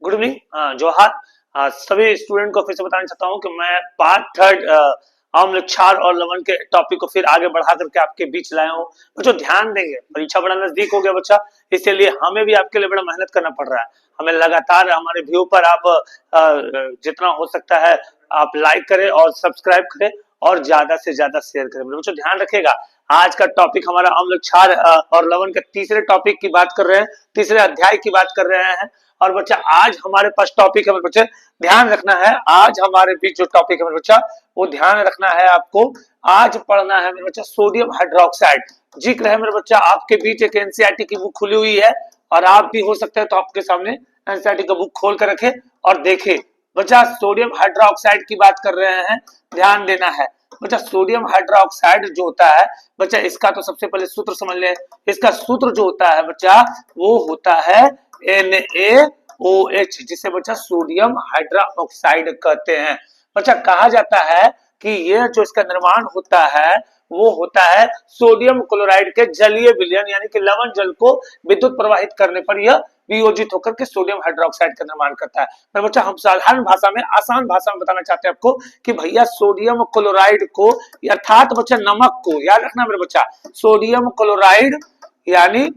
Good evening जोहार। सभी student को फिर से बताना चाहता हूँ कि मैं पार्ट थर्ड अम्ल क्षार और लवण के टॉपिक को फिर आगे बढ़ा करके आपके बीच लाया हूँ। बच्चों ध्यान देंगे, परीक्षा बड़ा नजदीक हो गया बच्चा, इसलिए हमें भी आपके लिए बड़ा मेहनत करना पड़ रहा है। हमें लगातार हमारे व्यू पर आप जितना हो सकता है आप लाइक करें और सब्सक्राइब करें और ज्यादा से ज्यादा शेयर करें। बच्चों ध्यान रखिएगा, आज का टॉपिक हमारा अम्ल क्षार और लवण के तीसरे टॉपिक की बात कर रहे हैं, तीसरे अध्याय की बात कर रहे हैं। और बच्चा आज हमारे पास टॉपिक है मेरे बच्चे, ध्यान रखना है। आज हमारे बीच जो टॉपिक है मेरे बच्चा वो ध्यान रखना है आपको। आज पढ़ना है मेरे बच्चा सोडियम हाइड्रोक्साइड। जिक्र है मेरे बच्चा आपके बीच एक एनसीईआरटी की बुक खुली हुई है और आप भी हो सकता है तो आपके सामने एनसीईआरटी का बुक खोल कर रखे और देखे। बच्चा सोडियम हाइड्रोक्साइड की बात कर रहे हैं, ध्यान देना है। बच्चा सोडियम हाइड्रोक्साइड जो होता है बच्चा, इसका तो सबसे पहले सूत्र समझ ले। इसका सूत्र जो होता है बच्चा वो होता है NaOH, जिसे बच्चा सोडियम हाइड्रोक्साइड कहते हैं। बच्चा कहा जाता है कि यह जो इसका निर्माण होता है वो होता है सोडियम क्लोराइड के जलीय विलयन यानी कि लवण जल को विद्युत प्रवाहित करने पर यह वियोजित होकर के सोडियम हाइड्रोक्साइड का निर्माण करता है। तो बच्चा हम साधारण भाषा में, आसान भाषा में बताना चाहते हैं आपको कि भैया सोडियम क्लोराइड को अर्थात बच्चा नमक को, याद रखना मेरे बच्चा, सोडियम क्लोराइड यानी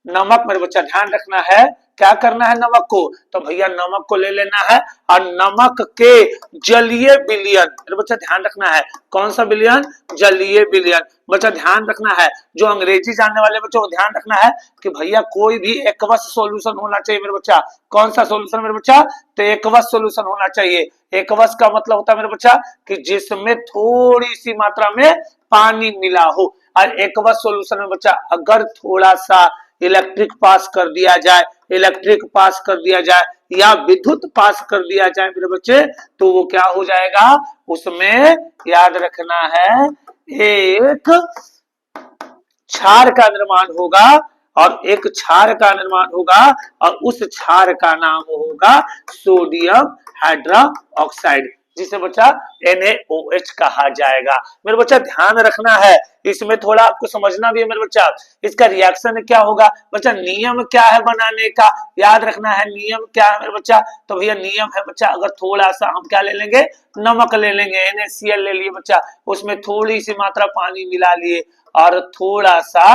नमक मेरे बच्चा ध्यान रखना है। क्या करना है नमक को, तो भैया नमक को ले लेना है और नमक के जलीय विलयन, मेरे बच्चा ध्यान रखना है। कौन सा विलयन? जलीय विलयन। बच्चा ध्यान रखना है, जो अंग्रेजी जानने वाले बच्चों को ध्यान रखना है कि भैया कोई भी एकवश सॉल्यूशन होना चाहिए मेरे बच्चा। कौन सा सॉल्यूशन मेरे बच्चा? तो एकवश सॉल्यूशन होना चाहिए। एकवश का मतलब होता है मेरे बच्चा कि जिसमें थोड़ी सी मात्रा में पानी मिला हो। और एकवश सॉल्यूशन में बच्चा अगर थोड़ा सा इलेक्ट्रिक पास कर दिया जाए, इलेक्ट्रिक पास कर दिया जाए या विद्युत पास कर दिया जाए मेरे बच्चे, तो वो क्या हो जाएगा? उसमें याद रखना है एक क्षार का निर्माण होगा और एक क्षार का निर्माण होगा और उस क्षार का नाम होगा सोडियम हाइड्रोक्साइड, जिसे बच्चा NaOH कहा जाएगा। मेरे बच्चा ध्यान रखना है, इसमें थोड़ा आपको समझना भी है मेरे बच्चा। इसका रिएक्शन क्या होगा बच्चा, नियम क्या है बनाने का, याद रखना है नियम क्या है मेरे बच्चा। तो भैया नियम है बच्चा, अगर थोड़ा सा हम क्या ले लेंगे, नमक ले लेंगे, NaCl ले लिए बच्चा, उसमें थोड़ी सी मात्रा पानी मिला लिए और थोड़ा सा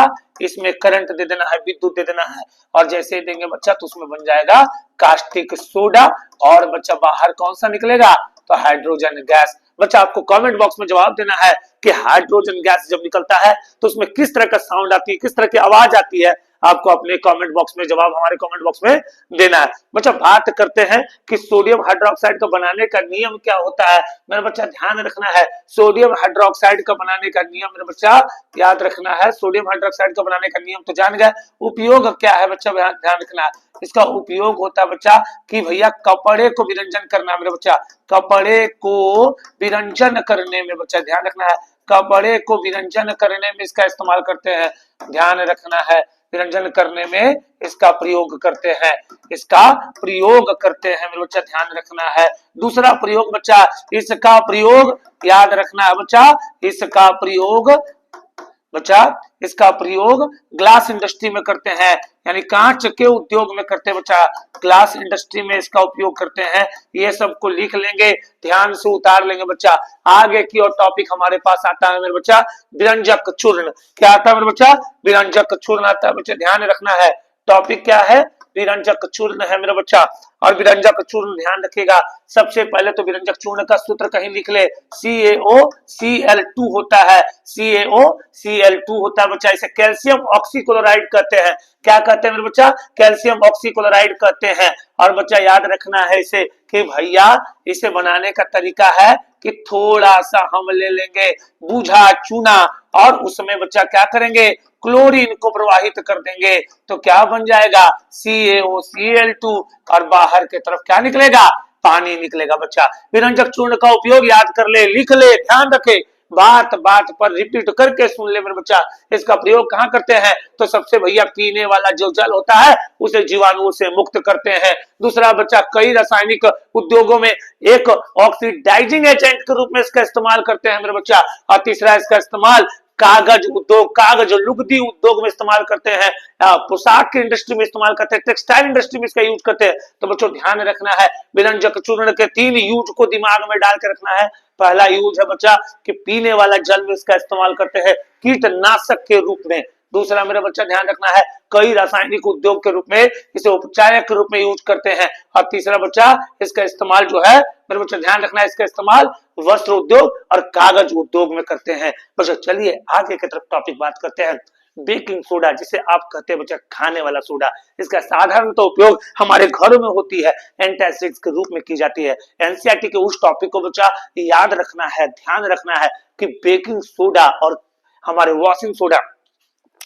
इसमें करंट दे देना है, विद्युत दे देना है, और जैसे ही देंगे बच्चा तो उसमें बन जाएगा कास्टिक सोडा। और बच्चा बाहर कौन सा निकलेगा? तो हाइड्रोजन गैस। बच्चा आपको कमेंट बॉक्स में जवाब देना है कि हाइड्रोजन गैस जब निकलता है तो उसमें किस तरह का साउंड आती है, किस तरह की आवाज आती है, आपको अपने कमेंट बॉक्स में जवाब हमारे कमेंट बॉक्स में देना है। बच्चा बात करते हैं कि सोडियम हाइड्रोक्साइड का बनाने का नियम क्या होता है। मेरे बच्चा ध्यान रखना है, सोडियम हाइड्रोक्साइड का बनाने का नियम मेरे बच्चा याद रखना है। सोडियम हाइड्रोक्साइड का बनाने का नियम तो जान गए, उपयोग क्या है बच्चा ध्यान रखना है। इसका उपयोग होता है बच्चा कि भैया कपड़े को विरंजन करना है मेरे बच्चा, कपड़े को विरंजन करने में बच्चा ध्यान रखना है, कपड़े को विरंजन करने में इसका इस्तेमाल करते हैं, ध्यान रखना है। विरंजन करने में इसका प्रयोग करते हैं, इसका प्रयोग करते हैं मेरे बच्चा, ध्यान रखना है। दूसरा प्रयोग बच्चा, इसका प्रयोग याद रखना है बच्चा, इसका प्रयोग बच्चा, इसका प्रयोग ग्लास इंडस्ट्री में करते हैं, यानी कांच के उद्योग में करते हैं बच्चा, ग्लास इंडस्ट्री में इसका उपयोग करते हैं। ये सबको लिख लेंगे, ध्यान से उतार लेंगे बच्चा। आगे की और टॉपिक हमारे पास आता है मेरे बच्चा विरंजक चूर्ण। क्या आता है मेरे बच्चा? विरंजक चूर्ण आता है बच्चा, ध्यान रखना है। टॉपिक क्या है? विरंजक चूर्ण है मेरा बच्चा। और विरंजक चूर्ण ध्यान रखिएगा, सबसे पहले तो विरंजक चूर्ण का सूत्र कहीं लिख ले, CaOCl2 होता है, CaOCl2 होता है बच्चा। इसे कैल्शियम ऑक्सीक्लोराइड कहते हैं। क्या कहते हैं मेरे बच्चा? कैल्शियम ऑक्सीक्लोराइड कहते हैं। और बच्चा याद रखना है इसे कि भैया इसे बनाने का तरीका है कि थोड़ा सा हम ले लेंगे बूझा चूना और उसमें बच्चा क्या करेंगे, क्लोरीन को प्रवाहित कर देंगे, तो क्या बन जाएगा? CaOCl2 और बाहर की तरफ क्या निकलेगा? पानी निकलेगा बच्चा। विरंजक चूर्ण का उपयोग याद कर ले, लिख ले, ध्यान रखे, बात बात पर रिपीट करके सुन ले मेरे बच्चा। इसका प्रयोग कहाँ करते हैं? तो सबसे भैया पीने वाला जो जल होता है उसे जीवाणुओं से मुक्त करते हैं। दूसरा बच्चा कई रासायनिक उद्योगों में एक ऑक्सीडाइजिंग एजेंट के रूप में इसका इस्तेमाल करते हैं मेरे बच्चा। और तीसरा इसका इस्तेमाल कागज उद्योग, कागज लुगदी उद्योग में इस्तेमाल करते हैं, पोशाक की इंडस्ट्री में इस्तेमाल करते हैं, टेक्सटाइल इंडस्ट्री में इसका यूज करते हैं। तो बच्चों ध्यान रखना है, विरंजक चूर्ण के 3 यूज को दिमाग में डाल के रखना है। पहला यूज है बच्चा कि पीने वाला जल में इसका इस्तेमाल करते हैं कीटनाशक के रूप में। दूसरा मेरा बच्चा ध्यान रखना है, कई रासायनिक उद्योग के रूप में इसे उपचारक के रूप में यूज करते हैं। और तीसरा बच्चा इसका इस्तेमाल जो है मेरे बच्चा ध्यान रखना है, इसका इस्तेमाल वस्त्र उद्योग और कागज उद्योग में करते हैं। बच्चा चलिए आगे की तरफ टॉपिक बात करते हैं। बेकिंग सोडा, जिसे आप कहते हैं बच्चा खाने वाला सोडा, इसका साधारणतः उपयोग हमारे घरों में होती है, एंटासिड्स के रूप में की जाती है। एनसीईआरटी के उस टॉपिक को बच्चा याद रखना है, ध्यान रखना है कि बेकिंग सोडा और हमारे वॉशिंग सोडा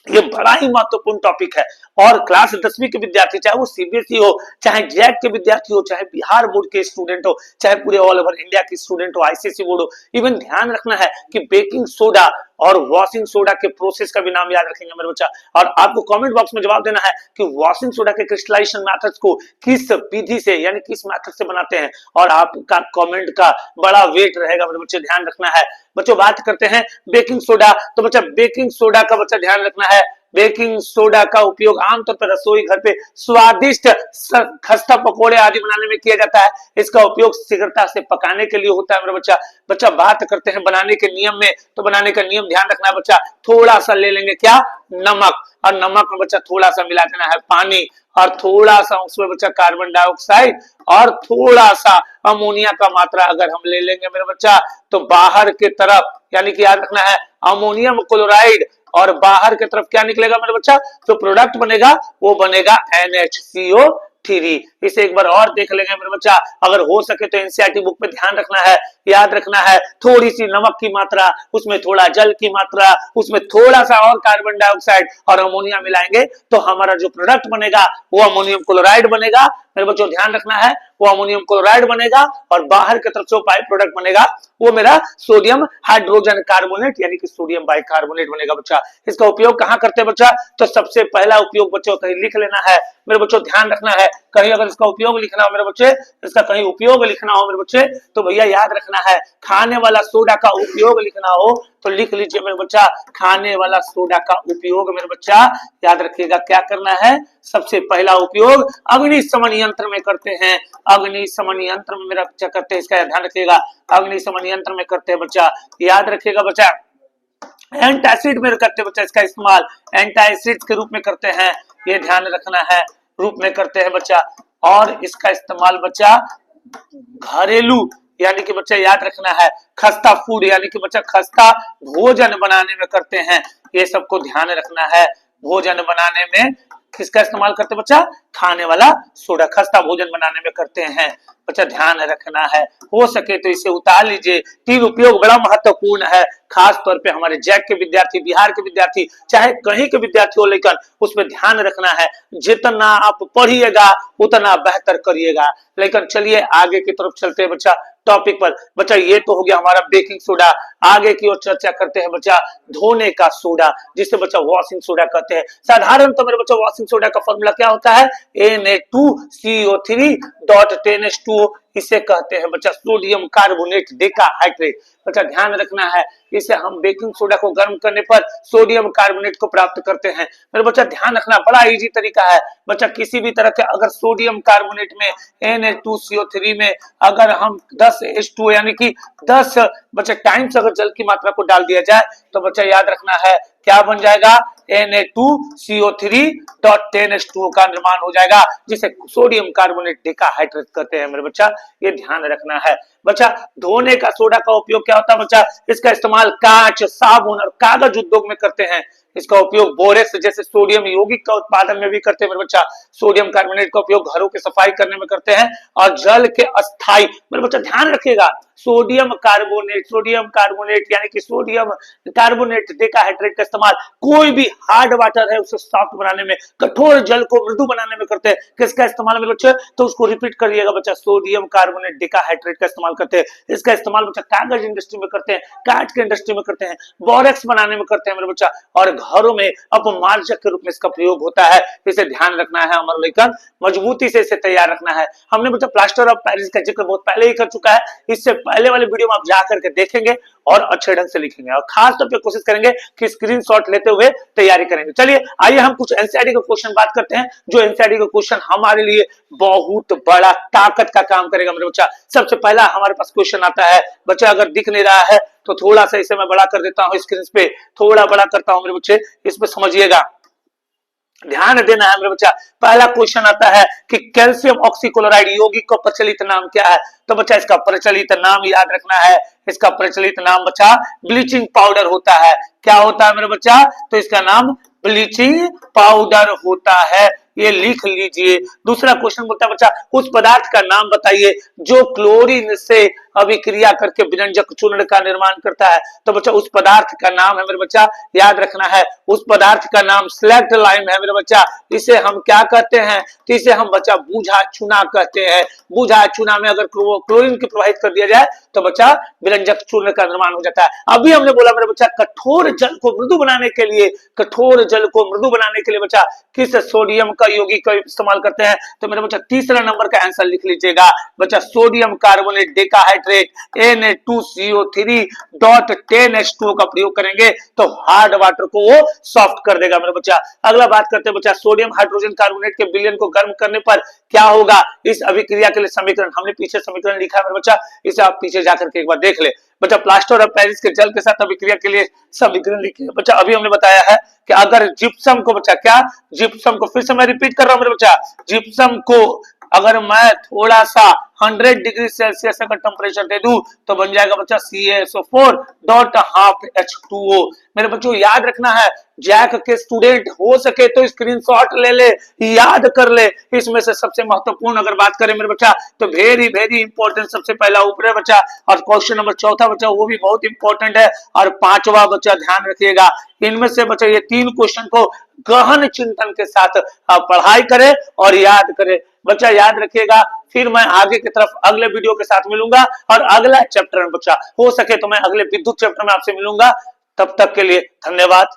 ये बड़ा ही महत्वपूर्ण टॉपिक है। और क्लास 10वीं के विद्यार्थी, चाहे वो सीबीएसई हो, चाहे जैक के विद्यार्थी हो, चाहे बिहार बोर्ड के स्टूडेंट हो, चाहे पूरे ऑल ओवर इंडिया के स्टूडेंट हो, आईसीएसई बोर्ड हो, इवन ध्यान रखना है कि बेकिंग सोडा और वॉशिंग सोडा के प्रोसेस का भी नाम याद रखेंगे मेरे बच्चा। और आपको कमेंट बॉक्स में जवाब देना है कि वॉशिंग सोडा के क्रिस्टलाइजेशन मेथड्स को किस विधि से यानी किस मेथड से बनाते हैं, और आपका कमेंट का बड़ा वेट रहेगा मेरे बच्चे, ध्यान रखना है। बच्चों बात करते हैं बेकिंग सोडा। तो बच्चा बेकिंग सोडा का बच्चा ध्यान रखना है, बेकिंग सोडा का उपयोग आमतौर पर रसोई घर पे स्वादिष्ट खस्ता पकोड़े आदि बनाने में किया जाता है। इसका उपयोग शीघ्रता से पकाने के लिए होता है मेरा बच्चा। बच्चा बात करते हैं बनाने के नियम में, तो बनाने का नियम ध्यान रखना है बच्चा, थोड़ा सा ले लेंगे क्या, नमक, और नमक में बच्चा थोड़ा सा मिला देना है पानी, और थोड़ा सा उसमें बच्चा कार्बन डाइऑक्साइड और थोड़ा सा अमोनिया का मात्रा अगर हम ले लेंगे मेरा बच्चा, तो बाहर की तरफ यानी कि याद रखना है अमोनियम क्लोराइड, और बाहर की तरफ क्या निकलेगा मेरा बच्चा, जो प्रोडक्ट बनेगा वो बनेगा NHCO3। इसे एक बार और देख लेंगे मेरे बच्चा, अगर हो सके तो एनसीईआरटी बुक में ध्यान रखना है, याद रखना है थोड़ी सी नमक की मात्रा, उसमें थोड़ा जल की मात्रा, उसमें थोड़ा सा और कार्बन डाइऑक्साइड और अमोनिया मिलाएंगे तो हमारा जो प्रोडक्ट बनेगा वो अमोनियम क्लोराइड बनेगा। मेरे बच्चों ध्यान रखना है वो अमोनियम क्लोराइड बनेगा, और बाहर की तरफ जो बाई प्रोडक्ट बनेगा वो मेरा सोडियम हाइड्रोजन कार्बोनेट यानी कि सोडियम बाइकार्बोनेट बनेगा बच्चा। इसका उपयोग कहाँ करते हैं बच्चा, तो सबसे पहला उपयोग बच्चों कहीं लिख लेना है मेरे बच्चों, ध्यान रखना है, कहीं अगर इसका उपयोग लिखना हो मेरे बच्चे, इसका कहीं उपयोग लिखना हो मेरे बच्चे, तो भैया याद रखना है खाने वाला सोडा का उपयोग लिखना हो तो लिख लीजिए मेरे बच्चा, खाने वाला सोडा का उपयोग मेरे बच्चा याद रखिएगा क्या करना है, सबसे पहला उपयोग अग्निशमन यंत्र में करते हैं। अग्निशमन यंत्र में मेरा बच्चा करते हैं, इसका ध्यान रखिएगा, अग्निशमन यंत्र में करते हैं बच्चा, याद रखिएगा बच्चा। एंटासिड में करते हैं बच्चा इसका इस्तेमाल, एंटासिड के रूप में करते हैं, ये ध्यान रखना है, रूप में करते हैं बच्चा। और इसका इस्तेमाल बच्चा घरेलू यानी कि बच्चा याद रखना है खस्ता फूड यानी कि बच्चा खस्ता भोजन बनाने में करते हैं, ये सबको ध्यान रखना है। भोजन बनाने में किसका इस्तेमाल करते हैं बच्चा, खाने वाला सोडा, खस्ता भोजन बनाने में करते हैं बच्चा, ध्यान रखना है। हो सके तो इसे उतार लीजिए, 3 उपयोग बड़ा महत्वपूर्ण है, खास तौर पे हमारे जैक के विद्यार्थी, बिहार के विद्यार्थी, चाहे कहीं के विद्यार्थी हो, लेकिन उसमें ध्यान रखना है जितना आप पढ़िएगा उतना बेहतर करिएगा। लेकिन चलिए आगे की तरफ चलते हैं बच्चा टॉपिक पर। बच्चा ये तो हो गया हमारा बेकिंग सोडा, आगे की ओर चर्चा करते हैं बच्चा धोने का सोडा, जिसे बच्चा वॉशिंग सोडा कहते हैं। साधारणतः मेरे बच्चा वॉशिंग सोडा का फॉर्मूला क्या होता है, Na2CO3.10H2O, इसे कहते हैं बच्चा सोडियम कार्बोनेट डेकाहाइड्रेट। बच्चा ध्यान रखना है इसे हम बेकिंग सोडा को गर्म करने पर सोडियम कार्बोनेट को प्राप्त करते हैं। मेरे बच्चा ध्यान रखना बड़ा इजी तरीका है बच्चा, किसी भी तरह के अगर सोडियम कार्बोनेट में Na2CO3 में अगर हम 10H2O यानी कि 10 बच्चा टाइम्स अगर जल की मात्रा को डाल दिया जाए तो बच्चा याद रखना है क्या बन जाएगा, Na2CO3.10H2O का निर्माण हो जाएगा, जिसे सोडियम कार्बोनेट डेकाहाइड्रेट कहते हैं। मेरे बच्चा ये ध्यान रखना है। बच्चा धोने का सोडा का उपयोग क्या होता है बच्चा, इसका इस्तेमाल कांच, साबुन और कागज उद्योग में करते हैं। इसका उपयोग बोरेक्स जैसे सोडियम यौगिक का उत्पादन में भी करते हैं मेरे बच्चा। सोडियम कार्बोनेट का उपयोग घरों की सफाई करने में करते हैं, और जल के अस्थाई, मेरे बच्चा ध्यान रखिएगा सोडियम कार्बोनेट यानी कि सोडियम कार्बोनेट डेकाहाइड्रेट का इस्तेमाल कोई भी हार्ड वाटर है उसे सॉफ्ट बनाने में, कठोर जल को मृदु बनाने में करते हैं। किसका इस्तेमाल मेरे बच्चे, तो उसको रिपीट करिएगा बच्चा, सोडियम कार्बोनेट डेकाहाइड्रेट का इस्तेमाल करते हैं। इसका इस्तेमाल बच्चा कागज इंडस्ट्री में करते हैं, कांच के इंडस्ट्री में करते हैं, बोरेक्स बनाने में करते हैं मेरे बच्चा, और घरों में अपमार्जक के रूप में इसका प्रयोग होता है। इसे ध्यान रखना है हमारा लेकिन मजबूती से इसे तैयार रखना है। हमने बच्चा प्लास्टर ऑफ पेरिस का जिक्र बहुत पहले ही कर चुका है, इससे पहले वाले वीडियो में आप जाकर के देखेंगे और अच्छे ढंग से लिखेंगे और खास तौर पे कोशिश करेंगे कि स्क्रीनशॉट लेते हुए तैयारी करेंगे। चलिए आइए हम कुछ एनसीईआरटी के क्वेश्चन बात करते हैं, जो एनसीईआरटी का क्वेश्चन हमारे लिए बहुत बड़ा ताकत का काम करेगा मेरे बच्चा। सबसे पहला हमारे पास क्वेश्चन आता है बच्चा, अगर दिख नहीं रहा है तो थोड़ा सा इसे मैं बड़ा कर देता हूं, स्क्रीन पे थोड़ा बड़ा करता हूं मेरे बच्चे, इसमें समझिएगा, ध्यान देना है मेरे बच्चा। पहला क्वेश्चन आता है कि कैल्शियम ऑक्सीक्लोराइड यौगिक का प्रचलित नाम क्या है? तो बच्चा इसका प्रचलित नाम याद रखना है, इसका प्रचलित नाम बच्चा ब्लीचिंग पाउडर होता है। क्या होता है मेरे बच्चा? तो इसका नाम ब्लीचिंग पाउडर होता है, ये लिख लीजिए। दूसरा क्वेश्चन बोलता है बच्चा, उस पदार्थ का नाम बताइए जो क्लोरीन से अभिक्रिया करके विरंजक चूर्ण का निर्माण करता है। तो बच्चा उस पदार्थ का नाम है मेरे बच्चा, याद रखना है, उस पदार्थ का नाम स्लेक्ट लाइम है मेरे बच्चा। इसे हम क्या कहते हैं? तो इसे हम बच्चा बूझा चूना कहते हैं। बूझा चूना में अगर क्लोरीन की प्रवाहित कर दिया जाए तो बच्चा विरंजक चूर्ण का निर्माण हो जाता है। अभी हमने बोला मेरे बच्चा कठोर जल को मृदु बनाने के लिए, कठोर जल को मृदु बनाने के लिए बच्चा किस सोडियम का यौगिक का इस्तेमाल करते हैं? तो मेरे बच्चा तीसरा नंबर का आंसर लिख लीजिएगा बच्चा, सोडियम कार्बोनेट डेकाहाइड्रेट Na2CO3.10H2O का प्रयोग करेंगे तो हार्ड वाटर को वो सॉफ्ट कर देगा मेरे बच्चा। अगला बात करते हैं बच्चा, सोडियम हाइड्रोजन कार्बोनेट के विलयन को गर्म करने पर क्या होगा? इस अभिक्रिया के लिए समीकरण हमने पीछे समीकरण लिखा है मेरे बच्चा, इसे आप पीछे जाकर के एक बार देख ले बच्चा। प्लास्टर ऑफ पेरिस के जल के साथ अभिक्रिया के लिए समीकरण लिखिए बच्चा। अभी हमने बताया है कि अगर जिप्सम को बच्चा, क्या जिप्सम को, फिर से मैं रिपीट कर रहा हूं मेरे बच्चा, जिप्सम को अगर मैं थोड़ा सा 100 डिग्री सेल्सियस का टेम्परेचर दे दूं तो बन जाएगा बच्चा CaSO4.12H2O। मेरे बच्चों याद रखना है, जैक के स्टूडेंट हो सके तो स्क्रीनशॉट ले ले, याद कर ले। इसमें से सबसे महत्वपूर्ण अगर बात करें मेरे बच्चा तो वेरी वेरी इंपॉर्टेंट सबसे पहला ऊपर है बच्चा, और क्वेश्चन नंबर चौथा बच्चा वो भी बहुत इंपॉर्टेंट है, और पांचवा बच्चा ध्यान रखिएगा, इनमें से बच्चा ये तीन क्वेश्चन को गहन चिंतन के साथ पढ़ाई करें और याद करें बच्चा। याद रखिएगा, फिर मैं आगे की तरफ अगले वीडियो के साथ मिलूंगा और अगला चैप्टर में बच्चा हो सके तो मैं अगले विद्युत चैप्टर में आपसे मिलूंगा। तब तक के लिए धन्यवाद।